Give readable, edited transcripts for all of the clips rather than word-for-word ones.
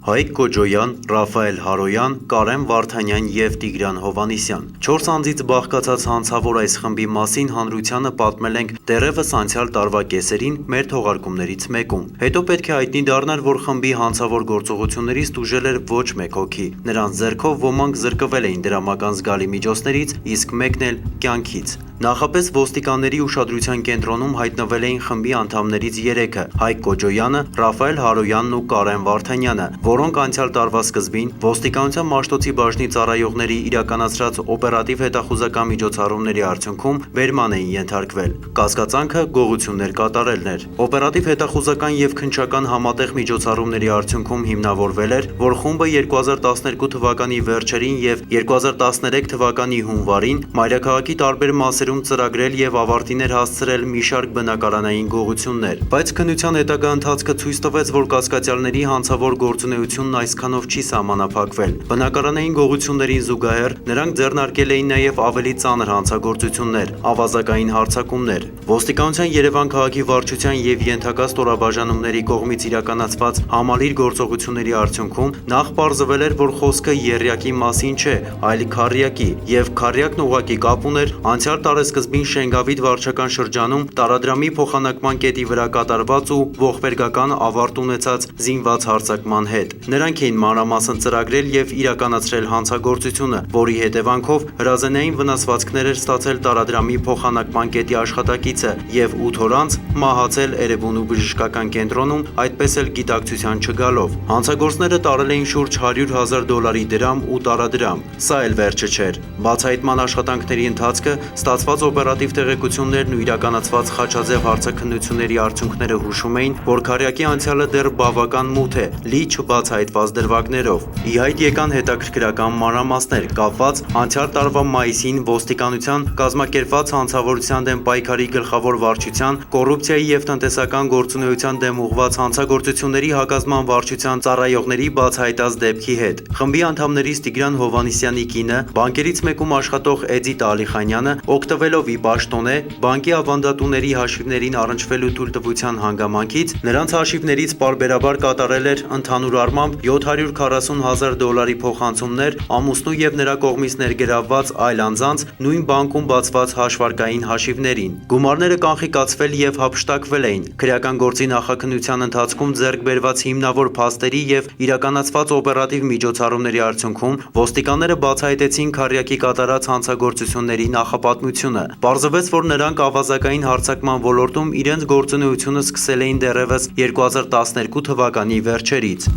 Հայկ Կոջոյան, Ռաֆայել Հարոյան, Կարեն Վարդանյան և Տիգրան Հովհաննիսյան։ 4 անձից բաղկացած հանցավոր այս խմբի մասին հանրությանը պատմել ենք դեռևս անցյալ տարվա կեսերին մեր թողարկումներից մեկում։ Հետո պետք է հայտնի դառնար, որ խմբի հանցավոր գործողություններից տուժել էր ոչ մեկ հոգի։ Նրանց ձեռքով ոմանք զրկվել էին դրամական զգալի միջոցներից, իսկ մեկն էլ կյանքից։ Նախապես ոստիկանների ուշադրության կենտրոնում հայտնվել էին խմբի անդամներից 3-ը՝ Հայկ Կոջոյանը, Ռաֆայել Հարոյանն ու Կարեն Վարդանյանը, որոնք անցյալ տարվա սկզբին ոստիկանության Մաշտոցի բաժնի ծառայողների իրականացրած օպերատիվ հետախուզական միջոցառումների արդյունքում վերման էին ենթարկվել։ Կասկածանքը գողություններ կատարելն էր։ Օպերատիվ հետախուզական և քննչական համատեղ միջոցառումների արդյունքում հիմնավորվել էր, որ խումբը 2012 թվականի վերջերին և 2013 թվականի հունվարին մայրաքաղաքի տարբեր մասերում ծրագրել և ավարտին էր հասցրել մի շարք բնակարանային գողություններ, բայց քննության հետագա ընթացքը ցույց տվեց, որ կասկածյալների հանցավոր գործունեությունն այսքանով չի սահմանափակվել։ Բնակարանային գողություններին զուգահեռ նրանք ձեռնարկել էին նաև ավելի ծանր հանցագործություններ, ավազակային հարձակումներ։ Ոստիկանության Երևան քաղաքի վարչության և ենթակա ստորաբաժանումների կողմից իրականացված համալիր գործողությունների արդյունքում նախ պարզվել էր, որ խոսքը եռյակի մասին չէ, այլ քառյակի, և քառյակն ուղղակի կապ ուներ անցյալ տարեսկզբին Շենգավիթ վարչական շրջանում տարադրամի փոխանակման կետի վրա կատարված ու ողբերգական ավարտ ունեցած զինված հարձակման հետ։ Նրանք էին մանրամասն ծրագրել և իրականացրել հանցագործությունը, որի հետևանքով հրազենային վնասվածքներ էր ստացել տարադրամի փոխանակման կետի աշխատակիցը և 8 օր անց մահացել Էրեբունու բժշկական կենտրոնում, այդպես էլ գիտակցության չգալով։ Հանցագործները տարել էին շուրջ $100,000 դրամ ու տարադրամ։ Սա էլ վերջը չէր։ Բացահայտման աշխատանքների ընթացքը, ստացված օպերատիվ տեղեկություններն ու իրականացված խաչաձև հարցաքննությունների արդյունքները հուշում էին, որ քառյակի անցյալը դեռ բավական մութ է, լի չբացահայտված դրվագներով։ Ի հայտ եկան հետաքրքրական մանրամասներ, կապված անցյալ տարվա մայիսին ոստիկանության կազմակերպված հանցավորության դեմ պայքարի գլխավոր վարչության, կոռուպցիայի և տնտեսական գործունեության դեմ ուղղված հանցագործությունների հակազման վարչության ծառայողների բացահայտած դեպքի հետ։ Խմբի անդամներից Տիգրան Հովհաննիսյանի կինը, բանկերից մեկում աշխատող Էդիթ Ալիխանյանը, օգտվելով ի պաշտոնե բանկի ավանդատուների հաշիվներին առնչվելու թույլտվության հանգամանքից, նրանց հաշիվներից պարբերաբար կատարել էր ընդհանուր առմամբ $740,000 փոխանցումներ ամուսնու և նրա կողմից ներգրավված այլ անձանց նույն բանկում բացված հաշվարկային հաշիվներին։ Գումարները կանխիկացվել և հափշտակվել էին։ Քրեական գործի նախաքննության ընթացքում ձեռք բերված հիմնավոր փաստերի և իրականացված օպերատիվ միջոցառումների արդյունքում ոստիկանները բացահայտեցին քառյակի կատարած հանցագործությունների նախապատմությունը։ Պարզվեց, որ նրանք ավազակային հարձակման ոլորտում իրենց գործունեությունը սկսել էին դեռևս 2012 թվականի վերջերից։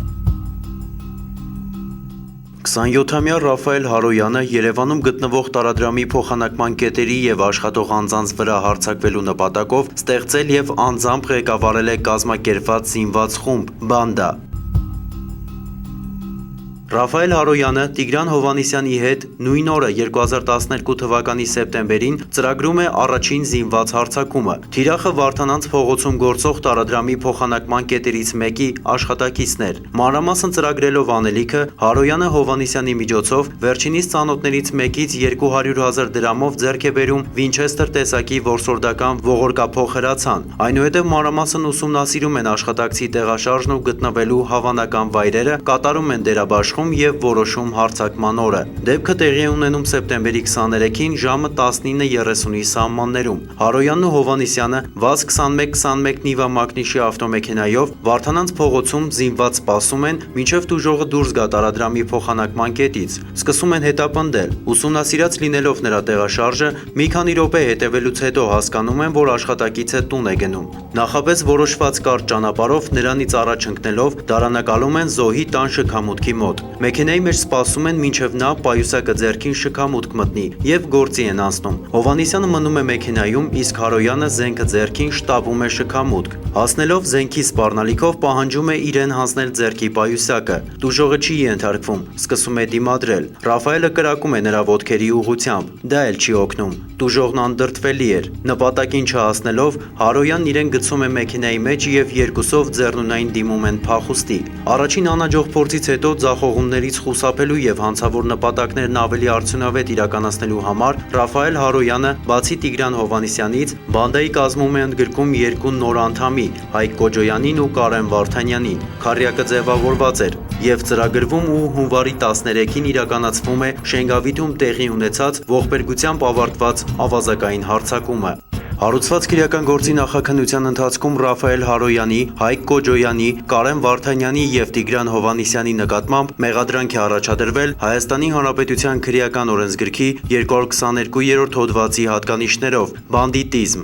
27-ամյա Ռաֆայել Հարոյանը Երևանում գտնվող տարադրամի փոխանակման կետերի և աշխատող անձանց վրա հարձակվելու նպատակով ստեղծել և անձամբ ղեկավարել է կազմակերպված զինված խումբ «Բանդա»։ Ռաֆայել Հարոյանը Տիգրան Հովհաննիսյանի հետ նույն օրը 2012 թվականի սեպտեմբերին ծրագրում է առաջին զինված հարձակումը։ Թիրախը Վարդանանց փողոցում գործող տարադրամի փոխանակման կետերից մեկի աշխատակիցն էր։ Մանրամասն ծրագրելով անելիքը, Հարոյանը Հովհաննիսյանի միջոցով վերջինիս ծանոթներից մեկից $200,000 դրամով ձեռք է բերում Վինչեսթեր տեսակի որսորդական ողորկափող հրացան։ Այնուհետև մանրամասն ուսումնասիրում են աշխատակցի տեղաշարժն ու գտնվելու հավանական վայրերը, կատարում են դերաբաշխում և որոշում հարձակման օրը։ Դեպքը տեղի է ունենում սեպտեմբերի 23-ին ժամը 19:30-ի սահմաններում։ Հարոյանն ու Հովհաննիսյանը ՎԱԶ 2121 Նիվա Մակնիշի ավտոմեքենայով Վարդանանց փողոցում զինված սպասում են, մինչև տուժողը դուրս գա տարադրամի փոխանակման կետից։ Սկսում են հետապնդել։ Ուսումնասիրած լինելով նրա տեղաշարժը, մի քանի րոպե հետևելուց հետո հասկանում են, որ աշխատակիցը տուն է գնում։ Նախապես որոշված կարճ ճանապարհով նրանից առաջ ընկնելով դարանակալում են զոհի տան շքամուտքի մոտ։ Մեքենայի մեջ սպասում են, մինչև նա պայուսակը ձեռքին շքամուտք մտնի և գործի են անցնում։ Հովհաննիսյանը մնում է մեքենայում, իսկ Հարոյանը զենքը ձեռքին շտապում է շքամուտք։ Հասնելով զենքի սպառնալիքով պահանջում է իրեն հանձնել ձեռքի պայուսակը։ Տուժողը չի ենթարկվում, սկսում է դիմադրել։ Ռաֆայելը կրակում է նրա ոտքերի ուղղությամբ։ Դա էլ չի օգնում։ Տուժողն անդրդվելի էր։ Նպատակին չհասնելով, Հարոյանն իրեն գցում է մեքենայի մեջ և երկուսով ձեռնունայն դիմում են փախուստի։ Առաջին անհաջող փորձից հետո ձախողում զբաղումներից խուսափելու եւ հանցավոր նպատակներն ավելի արդյունավետ իրականացնելու համար Ռաֆայել Հարոյանը, բացի Տիգրան Հովհաննիսյանից, բանդայի կազմում է ընդգրկում երկու նոր անդամի՝ Հայկ Կոջոյանին ու Կարեն Վարդանյանին։ Քառյակը ձևավորված էր եւ ծրագրվում ու հունվարի 13-ին իրականացվում է Շենգավիթում տեղի ունեցած ողբերգությամբ ավարտված ավազակային հարձակումը։ Հարուցված քրեական գործի նախաքննության ընթացքում Ռաֆայել Հարոյանի, Հայկ Կոջոյանի, Կարեն Վարդանյանի եւ Տիգրան Հովհաննիսյանի նկատմամբ մեղադրանք է առաջադրվել Հայաստանի Հանրապետության քրեական օրենսգրքի 222-րդ հոդվածի հատկանիշներով՝ բանդիտիզմ։